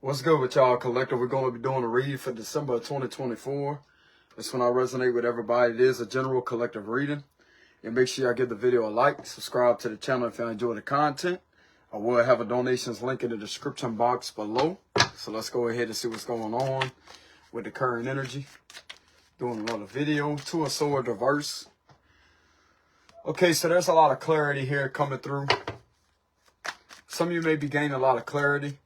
What's good with y'all, collective? We're going to be doing a read for December of 2024. This one I resonate with everybody. It is a general collective reading. And make sure y'all give the video a like, subscribe to the channel if y'all enjoy the content. I will have a donations link in the description box below. So let's go ahead and see what's going on with the current energy. Doing another video. Two of Swords reverse. Okay, so there's a lot of clarity here coming through. Some of you may be gaining a lot of clarity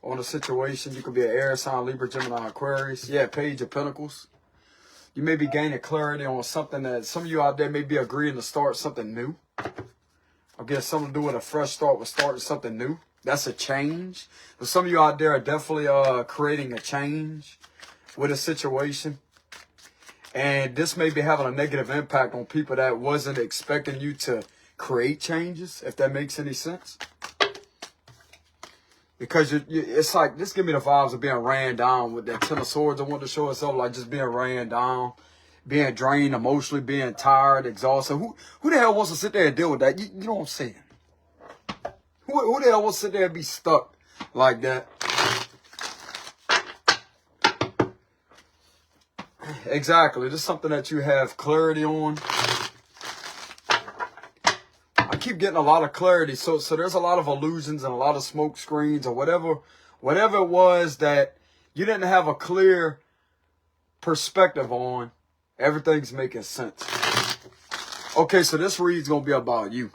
on the situation. You could be an air sign, Libra, Gemini, Aquarius. Yeah, Page of Pentacles. You may be gaining clarity on something that some of you out there may be agreeing to start something new. I guess something to do with a fresh start with starting something new. That's a change. But some of you out there are definitely creating a change with a situation. And this may be having a negative impact on people that wasn't expecting you to create changes, if that makes any sense. Because it's like, this give me the vibes of being ran down with that Ten of Swords. I want to show itself like just being ran down, being drained emotionally, being tired, exhausted. Who the hell wants to sit there and deal with that? You know what I'm saying? Who the hell wants to sit there and be stuck like that? Exactly. This is something that you have clarity on. I keep getting a lot of clarity. So there's a lot of illusions and a lot of smoke screens or whatever it was that you didn't have a clear perspective on. Everything's making sense. Okay, so this read's going to be about you.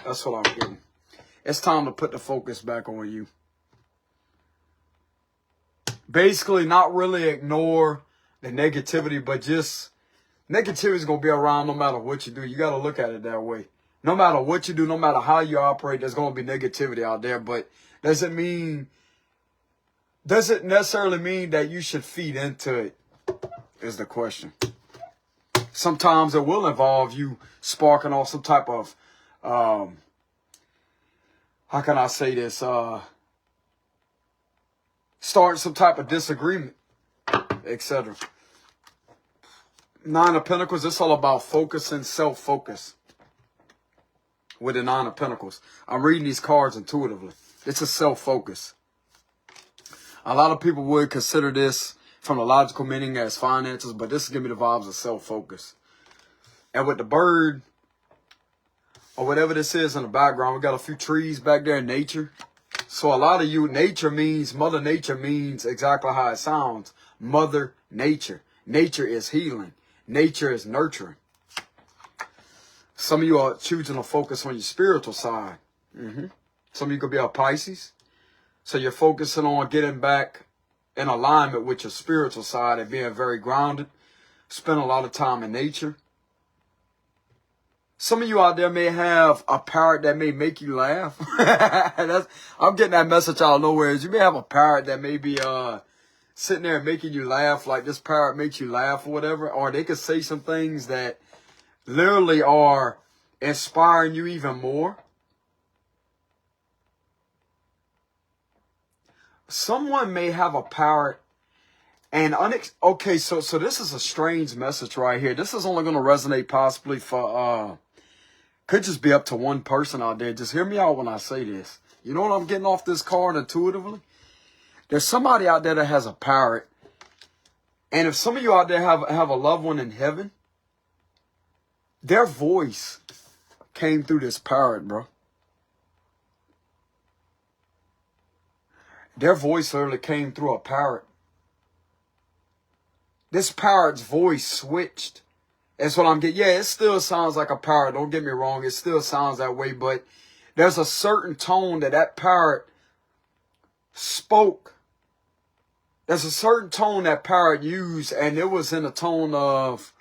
That's what I'm getting. It's time to put the focus back on you. Basically, not really ignore the negativity, but just negativity is going to be around no matter what you do. You got to look at it that way. No matter what you do, no matter how you operate, there's going to be negativity out there. But doesn't necessarily mean that you should feed into it, is the question. Sometimes it will involve you sparking off some type of, how can I say this, starting some type of disagreement, etc. Nine of Pentacles, it's all about focus and self-focus. With the Nine of Pentacles, I'm reading these cards intuitively. It's a self-focus. A lot of people would consider this from the logical meaning as finances, but this is giving me the vibes of self-focus. And with the bird, or whatever this is in the background, we got a few trees back there in nature. So a lot of you, nature means, Mother Nature means exactly how it sounds. Mother Nature. Nature is healing. Nature is nurturing. Some of you are choosing to focus on your spiritual side. Some of you could be a Pisces. So you're focusing on getting back in alignment with your spiritual side and being very grounded. Spend a lot of time in nature. Some of you out there may have a parrot that may make you laugh. I'm getting that message out of nowhere. You may have a parrot that may be sitting there making you laugh, like this parrot makes you laugh or whatever. Or they could say some things that literally are inspiring you even more. Someone may have a parrot and okay, so this is a strange message right here. This is only going to resonate possibly for could just be up to one person out there. Just hear me out when I say this. You know what I'm getting off this card intuitively? There's somebody out there that has a parrot. And if some of you out there have a loved one in heaven, their voice came through this parrot, bro. Their voice literally came through a parrot. This parrot's voice switched. That's what I'm getting. Yeah, it still sounds like a parrot. Don't get me wrong. It still sounds that way. But there's a certain tone that parrot spoke. There's a certain tone that parrot used. And it was in a tone of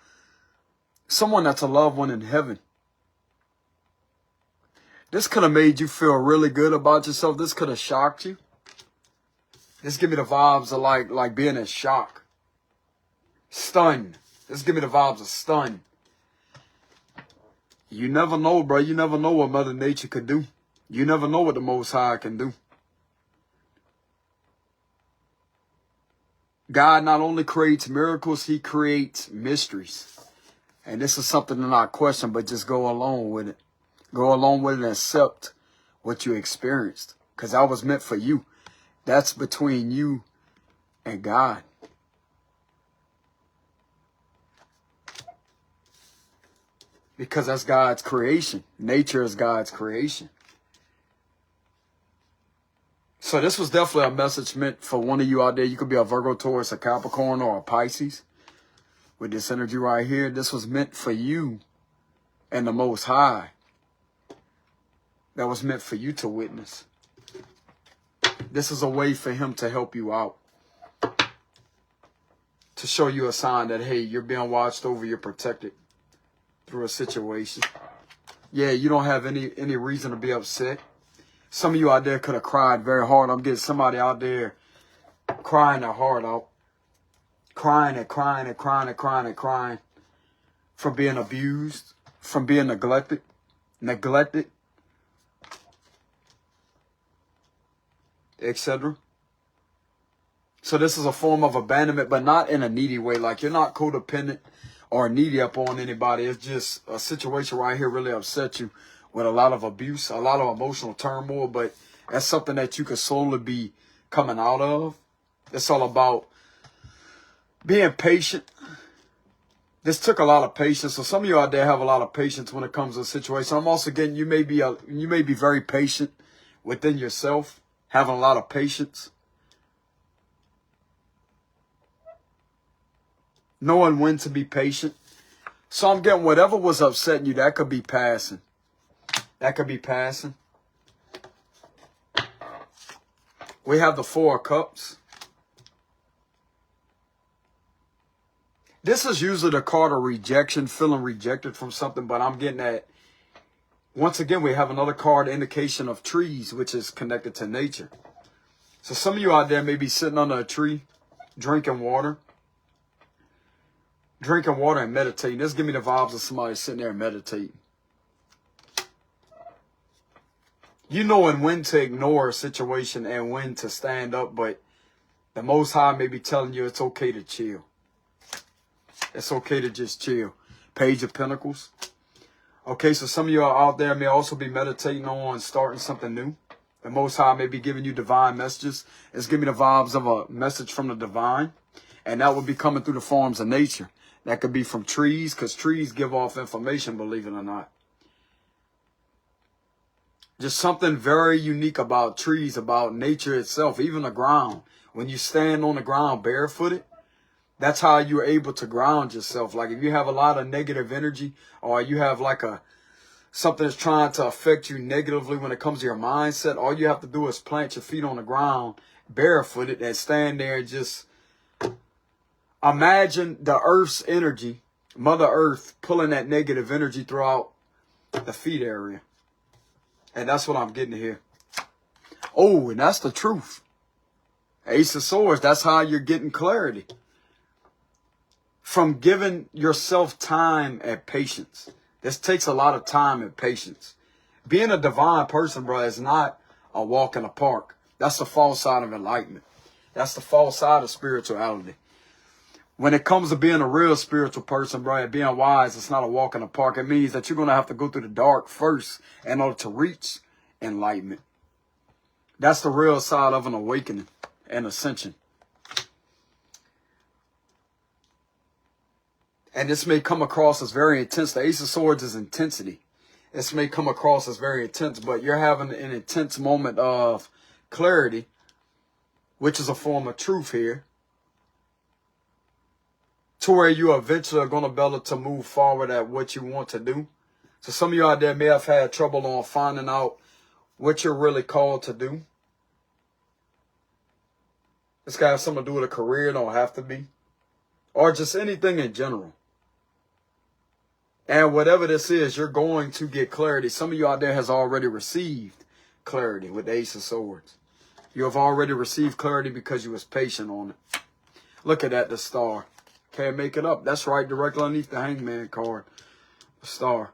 someone that's a loved one in heaven. This could have made you feel really good about yourself. This could have shocked you. This give me the vibes of like being in shock. Stunned. This give me the vibes of stunned. You never know, bro. You never know what Mother Nature could do. You never know what the Most High can do. God not only creates miracles, he creates mysteries. And this is something to not question, but just go along with it. Go along with it and accept what you experienced. Because that was meant for you. That's between you and God. Because that's God's creation. Nature is God's creation. So this was definitely a message meant for one of you out there. You could be a Virgo, Taurus, a Capricorn, or a Pisces. With this energy right here, this was meant for you and the Most High. That was meant for you to witness. This is a way for him to help you out. To show you a sign that, hey, you're being watched over, you're protected through a situation. Yeah, you don't have any reason to be upset. Some of you out there could have cried very hard. I'm getting somebody out there crying their heart out. Crying and crying and crying and crying and crying. From being abused. From being neglected. Etc. So this is a form of abandonment, but not in a needy way. Like you're not codependent or needy upon anybody. It's just a situation right here really upset you with a lot of abuse, a lot of emotional turmoil, but that's something that you could slowly be coming out of. It's all about being patient. This took a lot of patience. So some of you out there have a lot of patience when it comes to a situation. I'm also getting you may be very patient within yourself, having a lot of patience. Knowing when to be patient. So I'm getting whatever was upsetting you, that could be passing. That could be passing. We have the Four of Cups. This is usually the card of rejection, feeling rejected from something, but I'm getting that. Once again, we have another card, indication of trees, which is connected to nature. So some of you out there may be sitting under a tree, drinking water. Drinking water and meditating. This give me the vibes of somebody sitting there and meditating. You knowing when to ignore a situation and when to stand up, but the Most High may be telling you it's okay to chill. It's okay to just chill. Page of Pentacles. Okay, so some of you out there may also be meditating on starting something new. The Most High may be giving you divine messages. It's giving me the vibes of a message from the divine. And that would be coming through the forms of nature. That could be from trees, because trees give off information, believe it or not. Just something very unique about trees, about nature itself, even the ground. When you stand on the ground barefooted, that's how you're able to ground yourself. Like if you have a lot of negative energy, or you have like something that's trying to affect you negatively when it comes to your mindset, all you have to do is plant your feet on the ground barefooted and stand there and just imagine the earth's energy, Mother Earth, pulling that negative energy throughout the feet area. And that's what I'm getting here. Oh, and that's the truth. Ace of Swords, that's how you're getting clarity. From giving yourself time and patience. This takes a lot of time and patience. Being a divine person, bro, is not a walk in the park. That's the false side of enlightenment. That's the false side of spirituality. When it comes to being a real spiritual person, bro, and being wise, it's not a walk in the park. It means that you're going to have to go through the dark first in order to reach enlightenment. That's the real side of an awakening and ascension. And this may come across as very intense. The Ace of Swords is intensity. This may come across as very intense, but you're having an intense moment of clarity, which is a form of truth here, to where you eventually are going to be able to move forward at what you want to do. So some of you out there may have had trouble on finding out what you're really called to do. This can have something to do with a career, don't have to be. Or just anything in general. And whatever this is, you're going to get clarity. Some of you out there has already received clarity with the Ace of Swords. You have already received clarity because you was patient on it. Look at that, the star. Can't make it up. That's right, directly underneath the Hangman card. The star.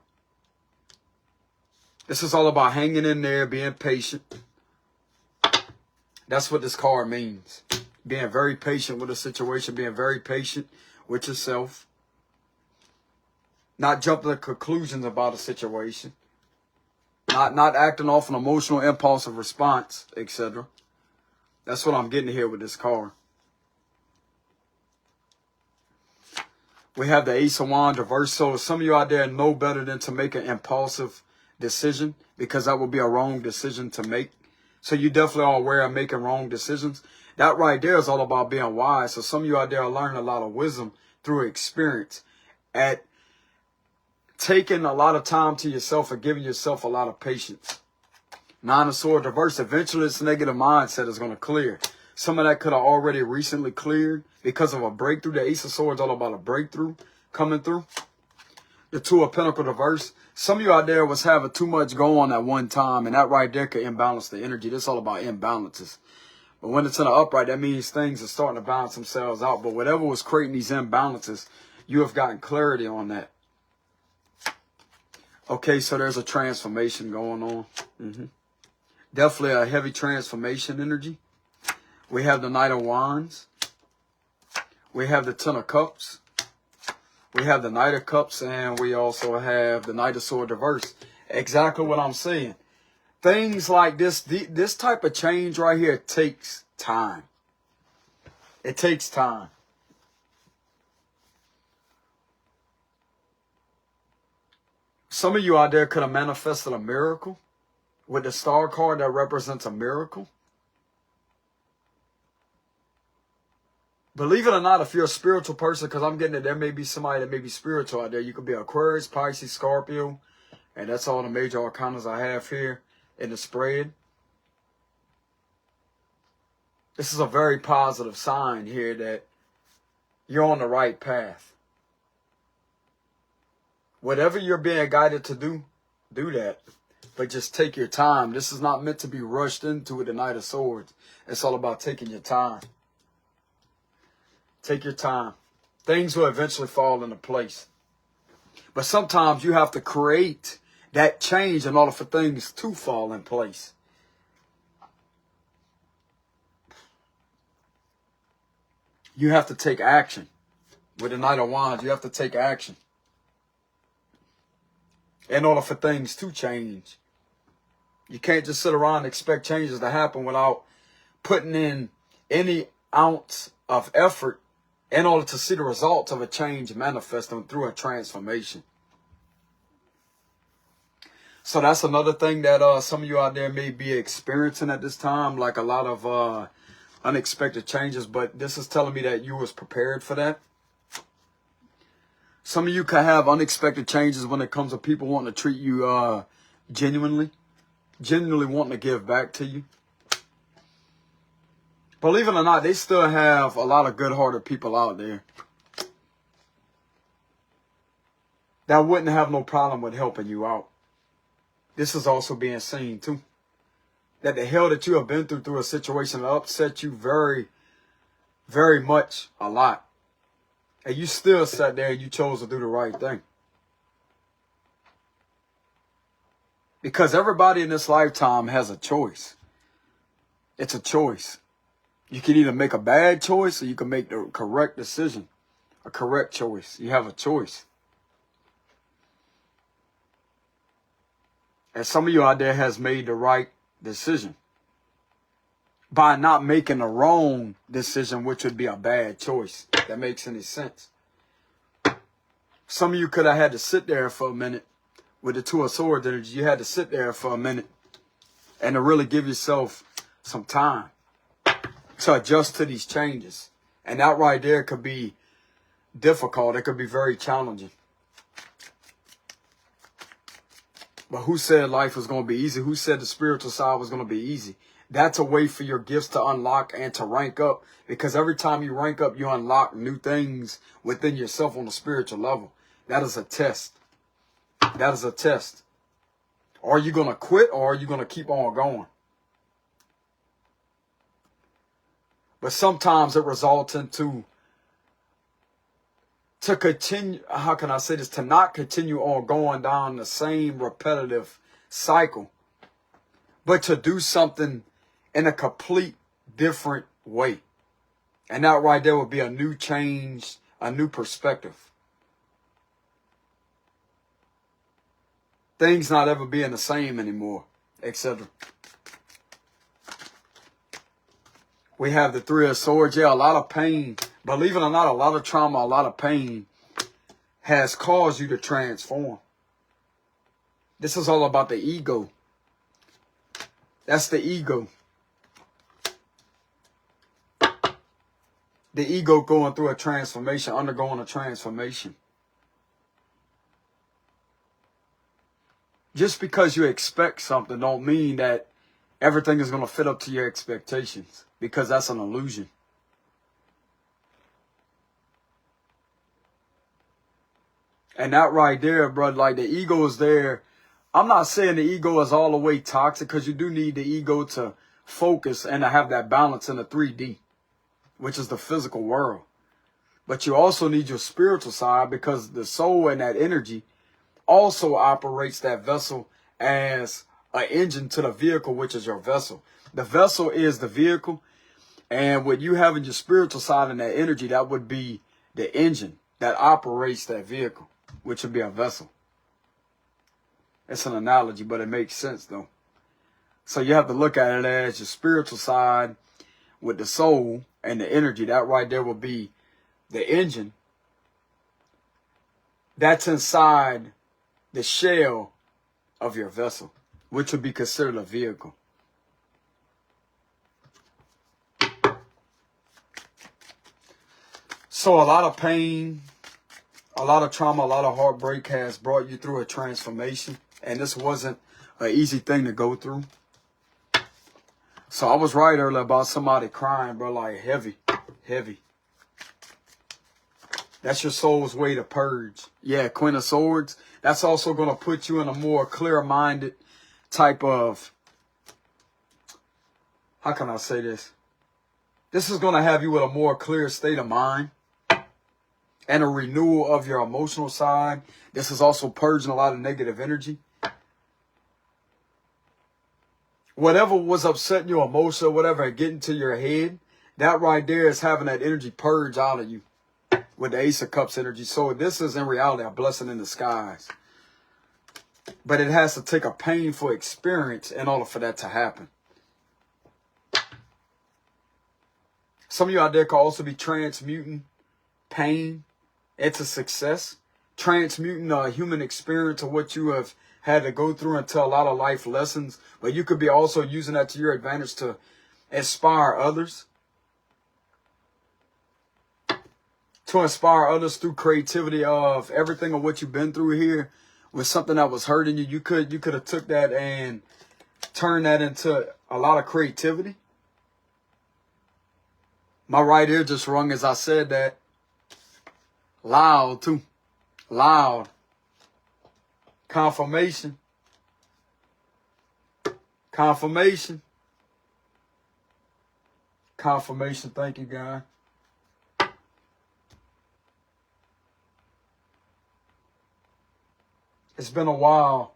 This is all about hanging in there, being patient. That's what this card means. Being very patient with a situation, being very patient with yourself. Not jumping to conclusions about a situation. Not acting off an emotional impulsive response, etc. That's what I'm getting here with this card. We have the Ace of Wands reversed. So some of you out there know better than to make an impulsive decision, because that would be a wrong decision to make. So you definitely are aware of making wrong decisions. That right there is all about being wise. So some of you out there are learning a lot of wisdom through experience, at taking a lot of time to yourself and giving yourself a lot of patience. Nine of Swords reverse. Eventually this negative mindset is going to clear. Some of that could have already recently cleared because of a breakthrough. The Ace of Swords all about a breakthrough coming through. The Two of Pentacles reverse. Some of you out there was having too much going on at one time, and that right there could imbalance the energy. This is all about imbalances. But when it's in the upright, that means things are starting to balance themselves out. But whatever was creating these imbalances, you have gotten clarity on that. Okay, so there's a transformation going on. Definitely a heavy transformation energy. We have the Knight of Wands. We have the Ten of Cups. We have the Knight of Cups, and we also have the Knight of Swords reverse. Exactly what I'm saying. Things like this, this type of change right here takes time. It takes time. Some of you out there could have manifested a miracle with the Star card that represents a miracle. Believe it or not, if you're a spiritual person, because I'm getting it, there may be somebody that may be spiritual out there. You could be Aquarius, Pisces, Scorpio, and that's all the major arcanas I have here in the spread. This is a very positive sign here that you're on the right path. Whatever you're being guided to do, do that. But just take your time. This is not meant to be rushed into with the Knight of Swords. It's all about taking your time. Take your time. Things will eventually fall into place. But sometimes you have to create that change in order for things to fall in place. You have to take action. With the Knight of Wands, you have to take action in order for things to change. You can't just sit around and expect changes to happen without putting in any ounce of effort in order to see the results of a change manifesting through a transformation. So that's another thing that some of you out there may be experiencing at this time, like a lot of unexpected changes. But this is telling me that you was prepared for that. Some of you could have unexpected changes when it comes to people wanting to treat you genuinely wanting to give back to you. Believe it or not, they still have a lot of good-hearted people out there that wouldn't have no problem with helping you out. This is also being seen too. That the hell that you have been through a situation that upset you very, very much a lot. And you still sat there and you chose to do the right thing. Because everybody in this lifetime has a choice. It's a choice. You can either make a bad choice or you can make the correct decision. A correct choice. You have a choice. And some of you out there has made the right decision by not making the wrong decision, which would be a bad choice. If that makes any sense. Some of you could have had to sit there for a minute with the Two of Swords energy. You had to sit there for a minute and to really give yourself some time to adjust to these changes. And that right there could be difficult. It could be very challenging. But who said life was going to be easy? Who said the spiritual side was going to be easy? That's a way for your gifts to unlock and to rank up. Because every time you rank up, you unlock new things within yourself on a spiritual level. That is a test. That is a test. Are you going to quit or are you going to keep on going? But sometimes it results into to continue, how can I say this, to not continue on going down the same repetitive cycle, but to do something in a complete different way. And that right there would be a new change, a new perspective. Things not ever being the same anymore, etc. We have the Three of Swords. Yeah, a lot of pain. Believe it or not, a lot of trauma, a lot of pain has caused you to transform. This is all about the ego. That's the ego. The ego going through a transformation, undergoing a transformation. Just because you expect something don't mean that everything is going to fit up to your expectations, because that's an illusion. And that right there, bro, like the ego is there. I'm not saying the ego is all the way toxic, because you do need the ego to focus and to have that balance in the 3D, which is the physical world. But you also need your spiritual side, because the soul and that energy also operates that vessel as an engine to the vehicle, which is your vessel. The vessel is the vehicle, and with you having your spiritual side and that energy, that would be the engine that operates that vehicle, which would be a vessel. It's an analogy, but it makes sense though. So you have to look at it as your spiritual side with the soul and the energy. That right there will be the engine that's inside the shell of your vessel, which would be considered a vehicle. So a lot of pain, a lot of trauma, a lot of heartbreak has brought you through a transformation. And this wasn't an easy thing to go through. So I was right earlier about somebody crying, bro, like heavy, heavy. That's your soul's way to purge. Yeah, Queen of Swords. That's also going to put you in a more clear-minded type of, how can I say this? This is going to have you with a more clear state of mind and a renewal of your emotional side. This is also purging a lot of negative energy. Whatever was upsetting your emotion, whatever getting to your head, that right there is having that energy purge out of you with the Ace of Cups energy. So this is in reality a blessing in disguise. But it has to take a painful experience in order for that to happen. Some of you out there can also be transmuting pain into success. Transmuting a human experience of what you have had to go through into a lot of life lessons. But you could be also using that to your advantage to inspire others. To inspire others through creativity of everything of what you've been through here with something that was hurting you. You could have took that and turned that into a lot of creativity. My right ear just rung as I said that. Loud too. Loud. Confirmation. Confirmation. Confirmation. Thank you, God. It's been a while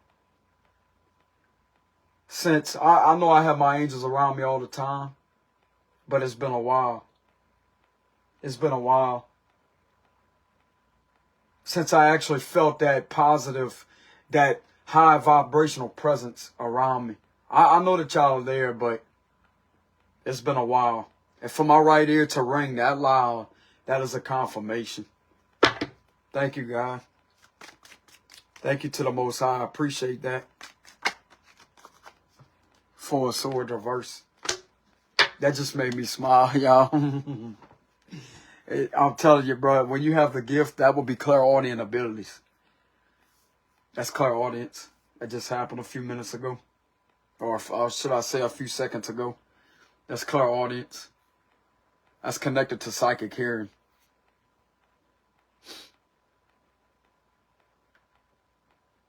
since, I know I have my angels around me all the time, but it's been a while. It's been a while since I actually felt that positive, that high vibrational presence around me. I know that y'all are there, but it's been a while. And for my right ear to ring that loud, that is a confirmation. Thank you, God. Thank you to the Most High. I appreciate that. Four of Swords reverse. That just made me smile, y'all. I'm telling you, bro, when you have the gift, that will be clairaudient abilities. That's clairaudience. That just happened a few minutes ago. Or should I say a few seconds ago. That's clairaudience. That's connected to psychic hearing.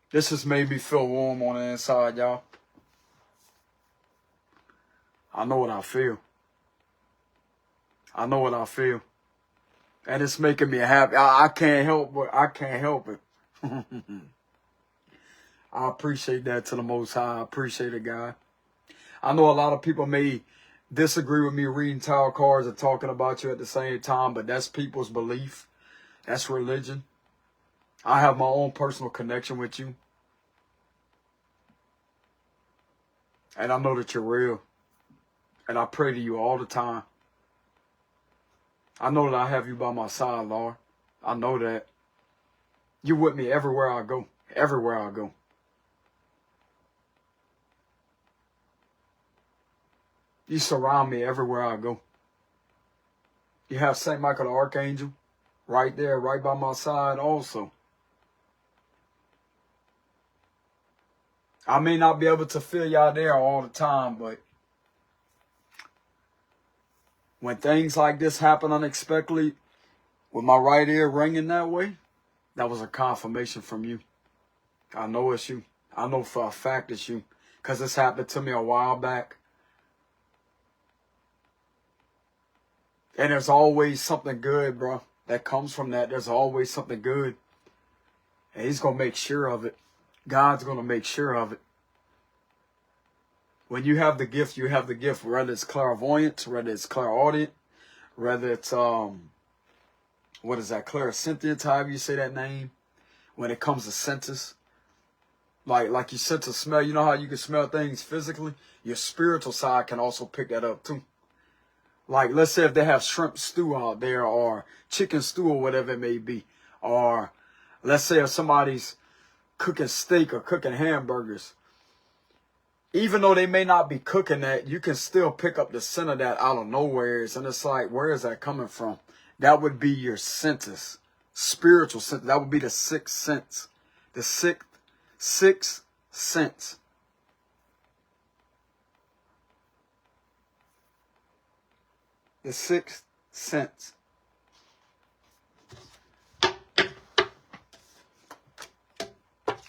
This just made me feel warm on the inside, y'all. I know what I feel. I know what I feel. And it's making me happy. I can't help it. I appreciate that to the Most High. I appreciate it, God. I know a lot of people may disagree with me reading tarot cards and talking about you at the same time, but that's people's belief. That's religion. I have my own personal connection with you. And I know that you're real. And I pray to you all the time. I know that I have you by my side, Lord. I know that. You're with me everywhere I go. Everywhere I go. You surround me everywhere I go. You have St. Michael the Archangel right there, right by my side also. I may not be able to feel y'all there all the time, but when things like this happen unexpectedly, with my right ear ringing that way, that was a confirmation from you. I know it's you. I know for a fact it's you. Because this happened to me a while back. And there's always something good, bro, that comes from that. There's always something good. And he's going to make sure of it. God's going to make sure of it. When you have the gift, you have the gift. Whether it's clairvoyance, whether it's clairaudient, whether it's, what is that, clairsentient, however you say that name. When it comes to senses. Like you sense a smell. You know how you can smell things physically? Your spiritual side can also pick that up too. Like, let's say if they have shrimp stew out there or chicken stew or whatever it may be. Or let's say if somebody's cooking steak or cooking hamburgers. Even though they may not be cooking that, you can still pick up the scent of that out of nowhere. And it's like, where is that coming from? That would be your senses. Spiritual sense. That would be the sixth sense. The sixth sense. The sixth sense.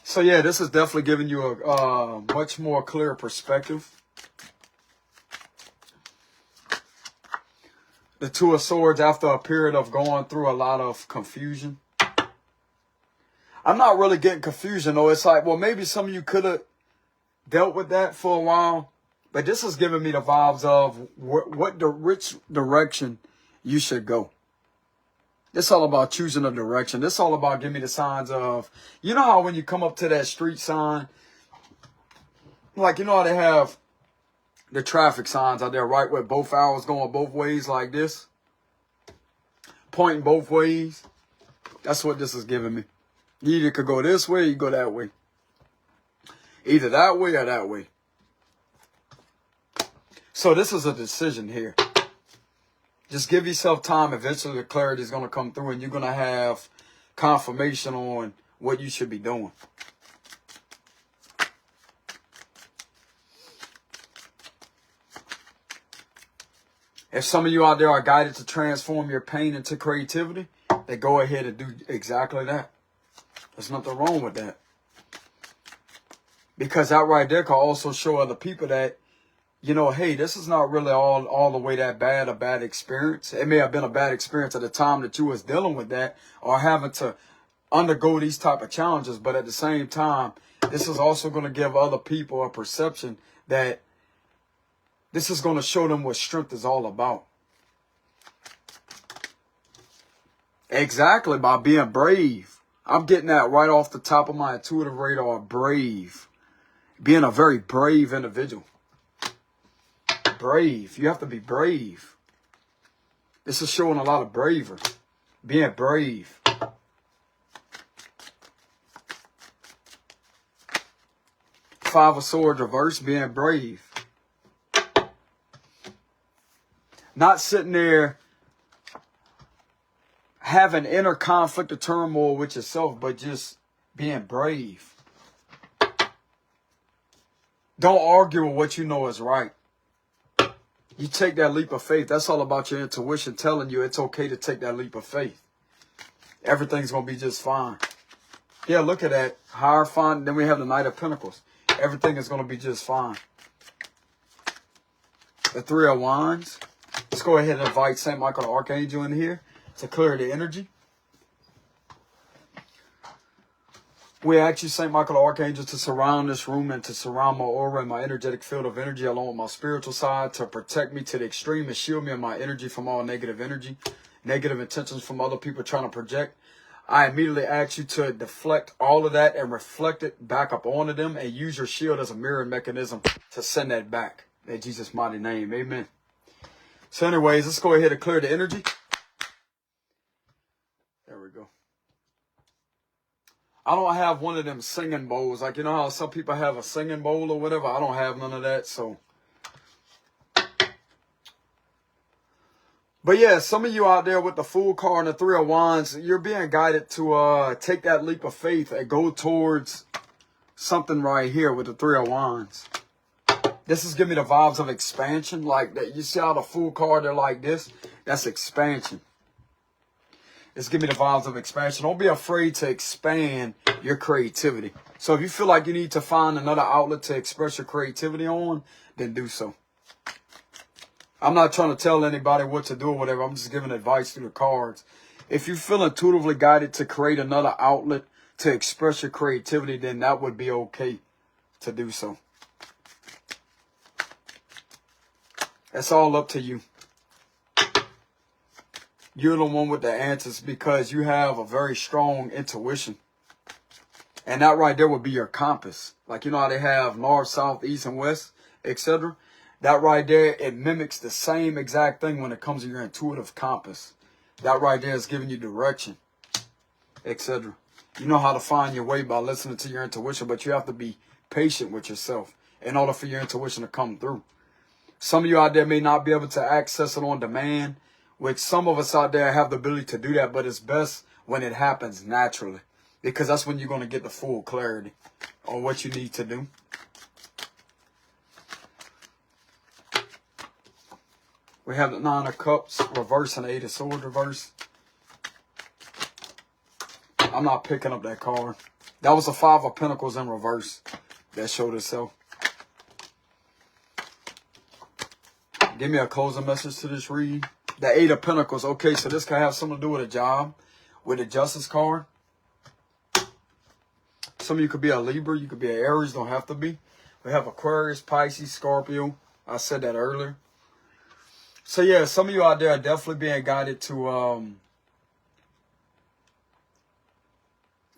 So yeah, this is definitely giving you a much more clear perspective. The Two of Swords after a period of going through a lot of confusion. I'm not really getting confusion though. It's like, well, maybe some of you could have dealt with that for a while. But this is giving me the vibes of which direction you should go. It's all about choosing a direction. It's all about giving me the signs of, you know how when you come up to that street sign, like, you know how they have the traffic signs out there, right, with both arrows going both ways like this, pointing both ways. That's what this is giving me. You either could go this way or you go that way. Either that way or that way. So this is a decision here. Just give yourself time. Eventually the clarity is going to come through and you're going to have confirmation on what you should be doing. If some of you out there are guided to transform your pain into creativity, then go ahead and do exactly that. There's nothing wrong with that. Because that right there can also show other people that, you know, hey, this is not really all the way that bad, a bad experience. It may have been a bad experience at the time that you was dealing with that or having to undergo these type of challenges. But at the same time, this is also going to give other people a perception that this is going to show them what strength is all about. Exactly, by being brave. I'm getting that right off the top of my intuitive radar, brave. Being a very brave individual. Brave. You have to be brave. This is showing a lot of bravery. Being brave. Five of Swords reverse, being brave. Not sitting there having inner conflict or turmoil with yourself, but just being brave. Don't argue with what you know is right. You take that leap of faith. That's all about your intuition telling you it's okay to take that leap of faith. Everything's going to be just fine. Yeah, look at that. Hierophant. Then we have the Knight of Pentacles. Everything is going to be just fine. The Three of Wands. Let's go ahead and invite St. Michael the Archangel in here to clear the energy. We ask you, St. Michael the Archangel, to surround this room and to surround my aura and my energetic field of energy along with my spiritual side, to protect me to the extreme and shield me and my energy from all negative energy, negative intentions from other people trying to project. I immediately ask you to deflect all of that and reflect it back up onto them and use your shield as a mirroring mechanism to send that back. In Jesus' mighty name, amen. So anyways, let's go ahead and clear the energy. I don't have one of them singing bowls. Like, you know how some people have a singing bowl or whatever? I don't have none of that, so. But yeah, some of you out there with the Fool card and the Three of Wands, you're being guided to take that leap of faith and go towards something right here with the Three of Wands. This is giving me the vibes of expansion. Like that, you see how the Fool card, they're like this? That's expansion. It's giving me the vibes of expansion. Don't be afraid to expand your creativity. So if you feel like you need to find another outlet to express your creativity on, then do so. I'm not trying to tell anybody what to do or whatever. I'm just giving advice through the cards. If you feel intuitively guided to create another outlet to express your creativity, then that would be okay to do so. It's all up to you. You're the one with the answers because you have a very strong intuition. And that right there would be your compass. Like, you know how they have north, south, east, and west, etc. That right there, it mimics the same exact thing when it comes to your intuitive compass. That right there is giving you direction, etc. You know how to find your way by listening to your intuition, but you have to be patient with yourself in order for your intuition to come through. Some of you out there may not be able to access it on demand, which some of us out there have the ability to do that, but it's best when it happens naturally, because that's when you're going to get the full clarity on what you need to do. We have the Nine of Cups reverse and Eight of Swords reverse. I'm not picking up that card. That was the Five of Pentacles in reverse that showed itself. Give me a closing message to this read. The Eight of Pentacles. Okay, so this can have something to do with a job. With the Justice card. Some of you could be a Libra. You could be an Aries. Don't have to be. We have Aquarius, Pisces, Scorpio. I said that earlier. So yeah, some of you out there are definitely being guided to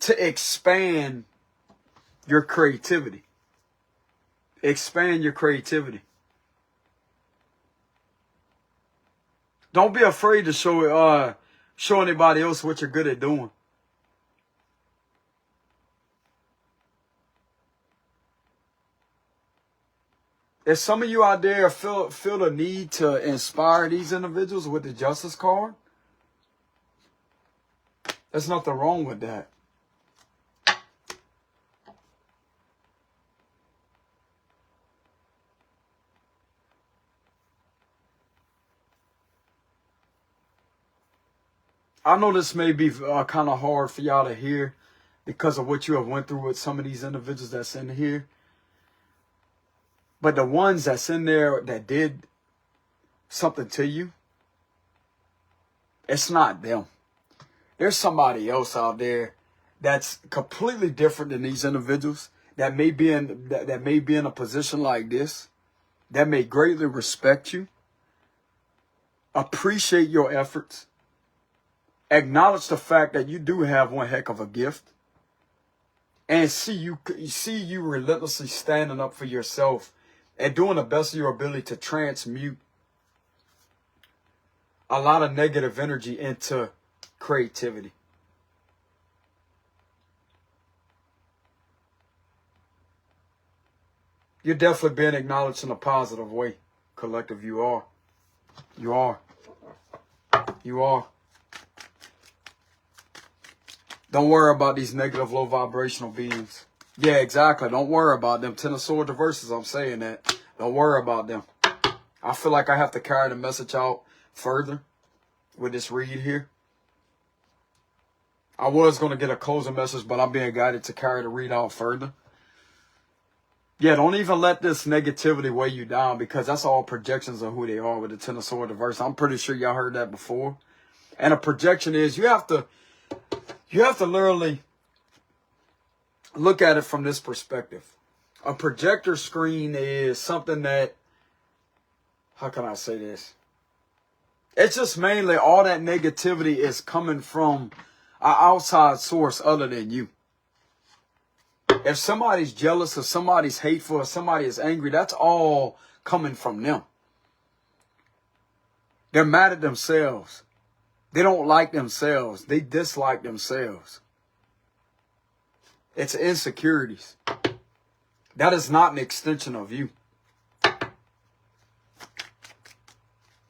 expand your creativity. Expand your creativity. Don't be afraid to show anybody else what you're good at doing. If some of you out there feel the need to inspire these individuals with the Justice card, there's nothing wrong with that. I know this may be kind of hard for y'all to hear because of what you have went through with some of these individuals that's in here. But the ones that's in there that did something to you, it's not them. There's somebody else out there that's completely different than these individuals that may be in a position like this, that may greatly respect you, appreciate your efforts, acknowledge the fact that you do have one heck of a gift, and see you relentlessly standing up for yourself and doing the best of your ability to transmute a lot of negative energy into creativity. You're definitely being acknowledged in a positive way, collective. You are. You are. You are. Don't worry about these negative, low vibrational beings. Yeah, exactly. Don't worry about them. Ten of Swords reverses, I'm saying that. Don't worry about them. I feel like I have to carry the message out further with this read here. I was going to get a closing message, but I'm being guided to carry the read out further. Yeah, don't even let this negativity weigh you down, because that's all projections of who they are with the Ten of Swords reverse. I'm pretty sure y'all heard that before. And a projection is you have to literally look at it from this perspective. A projector screen is something that, how can I say this? It's just mainly all that negativity is coming from an outside source other than you. If somebody's jealous, if somebody's hateful, if somebody is angry, that's all coming from them. They're mad at themselves. They don't like themselves. They dislike themselves. It's insecurities. That is not an extension of you.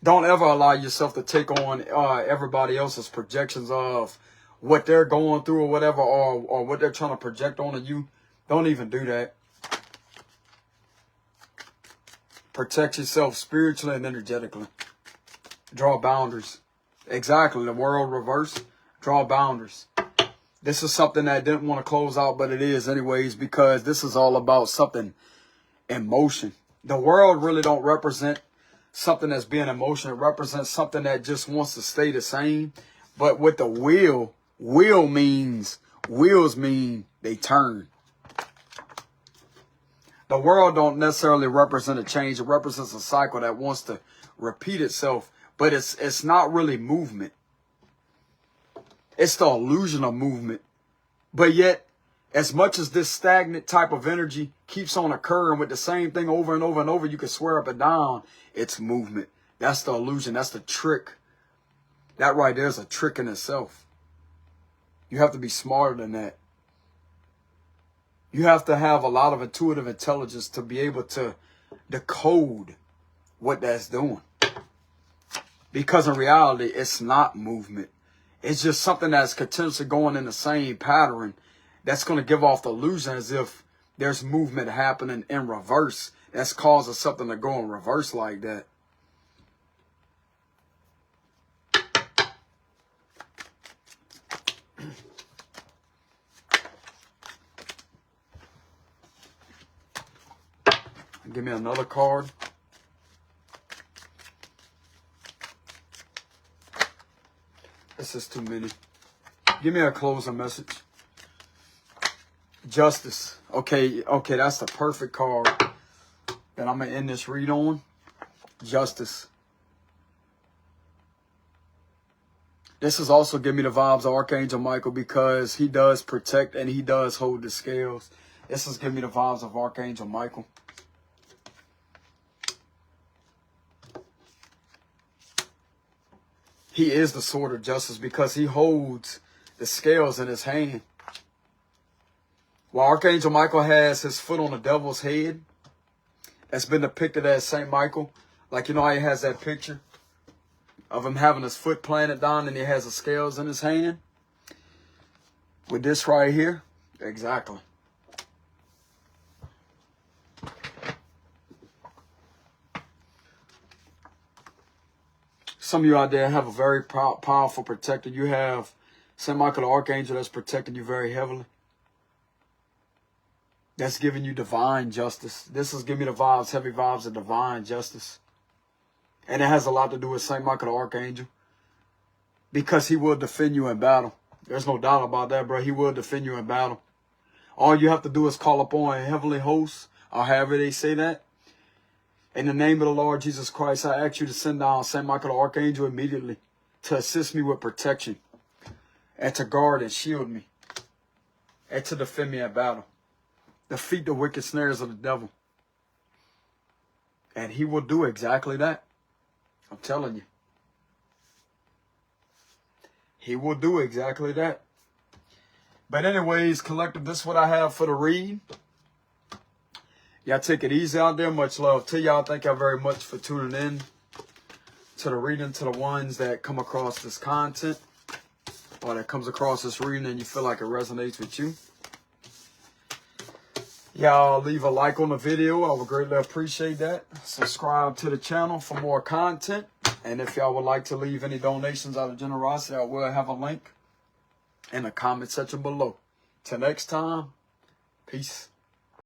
Don't ever allow yourself to take on everybody else's projections of what they're going through or whatever, or what they're trying to project onto you. Don't even do that. Protect yourself spiritually and energetically. Draw boundaries. Exactly. The world reverse. Draw boundaries. This is something that I didn't want to close out, but it is anyways, because this is all about something in motion. The world really don't represent something that's being in motion. It represents something that just wants to stay the same. But with the wheels mean they turn. The world don't necessarily represent a change. It represents a cycle that wants to repeat itself, but it's not really movement. It's the illusion of movement. But yet, as much as this stagnant type of energy keeps on occurring with the same thing over and over and over, you can swear up and down, it's movement. That's the illusion. That's the trick. That right there is a trick in itself. You have to be smarter than that. You have to have a lot of intuitive intelligence to be able to decode what that's doing. Because in reality, it's not movement. It's just something that's continuously going in the same pattern that's going to give off the illusion as if there's movement happening in reverse. That's causing something to go in reverse like that. Give me another card. This is too many. Give me a closing message. Justice. Okay, that's the perfect card that I'm going to end this read on. Justice. This is also giving me the vibes of Archangel Michael, because he does protect and he does hold the scales. This is giving me the vibes of Archangel Michael. He is the sword of justice because he holds the scales in his hand. While Archangel Michael has his foot on the devil's head, that's been depicted as Saint Michael. Like, you know how he has that picture of him having his foot planted down and he has the scales in his hand? With this right here, exactly. Some of you out there have a very powerful protector. You have Saint Michael the Archangel that's protecting you very heavily. That's giving you divine justice. This is giving me the vibes, heavy vibes of divine justice. And it has a lot to do with Saint Michael the Archangel. Because he will defend you in battle. There's no doubt about that, bro. He will defend you in battle. All you have to do is call upon heavenly hosts, or however they say that. In the name of the Lord Jesus Christ, I ask you to send down Saint Michael the Archangel immediately to assist me with protection and to guard and shield me and to defend me in battle. Defeat the wicked snares of the devil. And he will do exactly that. I'm telling you. He will do exactly that. But anyways, collective, this is what I have for the read. Y'all take it easy out there. Much love to y'all. Thank y'all very much for tuning in to the reading, to the ones that come across this content or that comes across this reading and you feel like it resonates with you. Y'all leave a like on the video. I would greatly appreciate that. Subscribe to the channel for more content. And if y'all would like to leave any donations out of generosity, I will have a link in the comment section below. Till next time, peace.